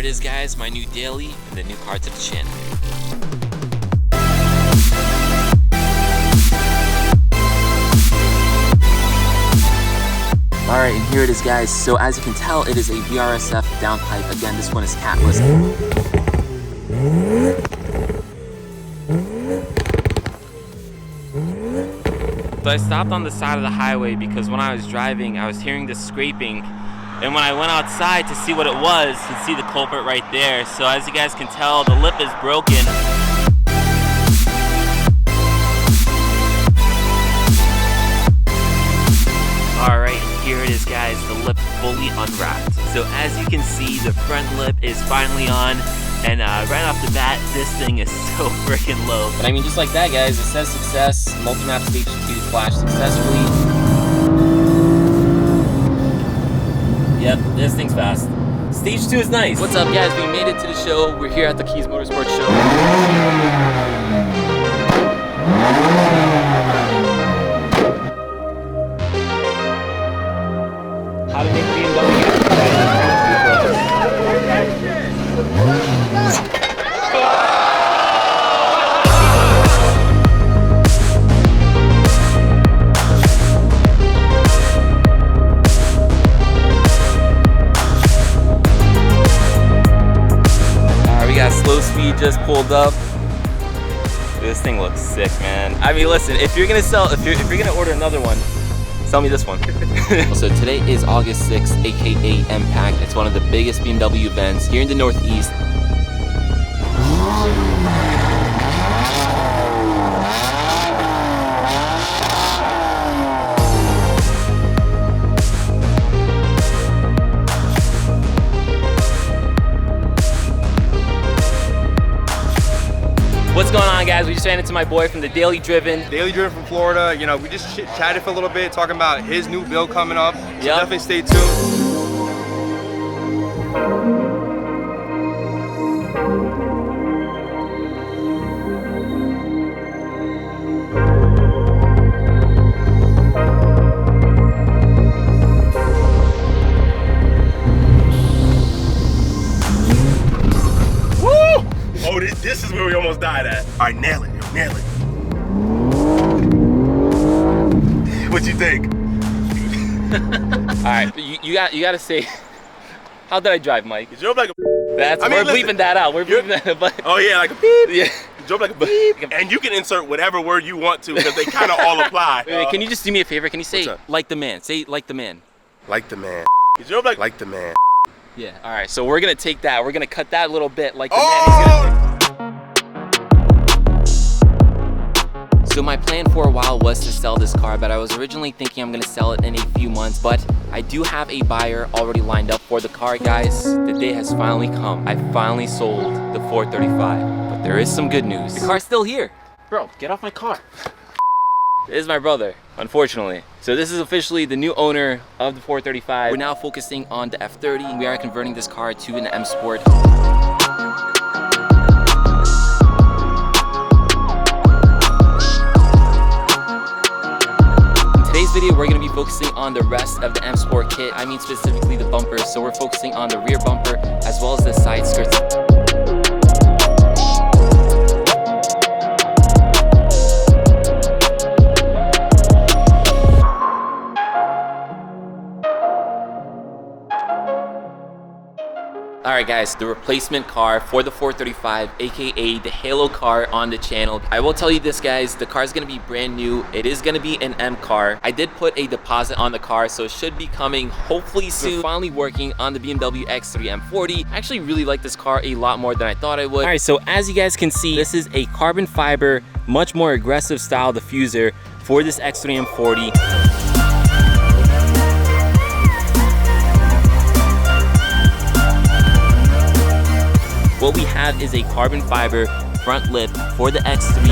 it is, guys, my new daily and the new car to the channel. Alright, and here it is, guys. So as you can tell, it is a VRSF downpipe. Again, this one is catless. So I stopped on the side of the highway because when I was driving, I was hearing this scraping. And when I went outside to see what it was, you can see the culprit right there. So as you guys can tell, the lip is broken. Alright, here it is, guys, the lip fully unwrapped. So as you can see, the front lip is finally on. And right off the bat, this thing is so freaking low. But I mean, just like that, guys, it says success. Multi-map stage 2 flashed successfully. Yep, this thing's fast. Stage 2 is nice. What's up, guys? We made it to the show. We're here at the Keys Motorsports show. How to make BMW? Slow speed just pulled up. This thing looks sick, man. I mean, listen, if you're gonna order another one, sell me this one. So today is August 6th, aka Impact. It's one of the biggest BMW events here in the Northeast. What's going on, guys? We just ran into my boy from the Daily Driven. Daily Driven from Florida. You know, we just chatted for a little bit, talking about his new build coming up. So definitely stay tuned. Oh, this is where we almost died at. All right, nail it, yo, nail it. What you think? All right, you got to say, how did I drive, Mike? You drove like a. We're bleeping that out. We're bleeping that. But oh yeah, like a beep. Yeah. You drove like a beep. And you can insert whatever word you want to because they kind of all apply. Wait, can you just do me a favor? Can you say like the man? Say like the man. Like the man. You drove like the man. Yeah. All right. So we're gonna take that. We're gonna cut that little bit like the man. So my plan for a while was to sell this car, but I was originally thinking I'm gonna sell it in a few months, but I do have a buyer already lined up for the car, guys. The day has finally come. I finally sold the 435, but there is some good news. The car's still here. Bro, get off my car. This is my brother, unfortunately. So this is officially the new owner of the 435. We're now focusing on the F30. We are converting this car to an M Sport. Video, we're going to be focusing on the rest of the M Sport kit. I mean specifically the bumpers. So we're focusing on the rear bumper as well as the side skirts. Alright guys, the replacement car for the 435, aka the Halo car on the channel. I will tell you this, guys, the car is going to be brand new. It is going to be an M car. I did put a deposit on the car, so it should be coming hopefully soon. We're finally working on the BMW X3 M40. I actually really like this car a lot more than I thought I would. Alright, so as you guys can see, this is a carbon fiber, much more aggressive style diffuser for this X3 M40. What we have is a carbon fiber front lip for the X3.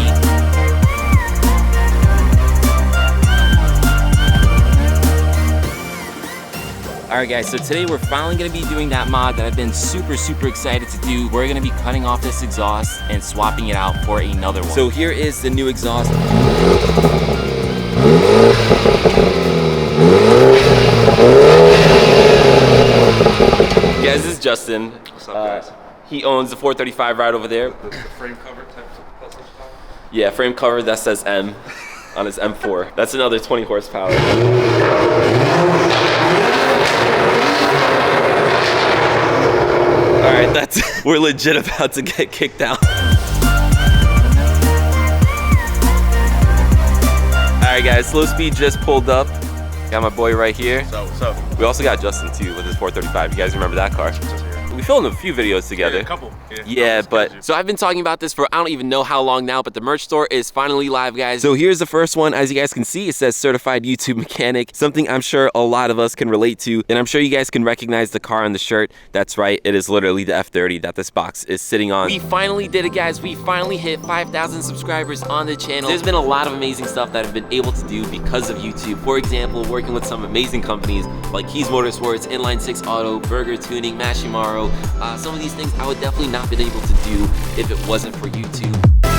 Alright guys, so today we're finally going to be doing that mod that I've been super excited to do. We're going to be cutting off this exhaust and swapping it out for another one. So here is the new exhaust. Guys, this is Justin. What's up, guys? He owns the 435 right over there. The frame cover type of stuff. Yeah, frame cover that says M on his M4. That's another 20 horsepower. All right, that's we're legit about to get kicked out. All right, guys, Slow Speed just pulled up. Got my boy right here. So. We also got Justin too with his 435. You guys remember that car? We filmed a few videos together. Yeah, a couple. Yeah, but so I've been talking about this for I don't even know how long now, but the merch store is finally live, guys. So here's the first one. As you guys can see, it says certified YouTube mechanic, something I'm sure a lot of us can relate to, and I'm sure you guys can recognize the car on the shirt. That's right, it is literally the F30 that this box is sitting on. We finally did it, guys. We finally hit 5,000 subscribers on the channel. There's been a lot of amazing stuff that I've been able to do because of YouTube. For example, working with some amazing companies like Keys Motorsports, Inline 6 Auto, Burger Tuning, Mashimaro. Some of these things I would definitely not been able to do if it wasn't for YouTube.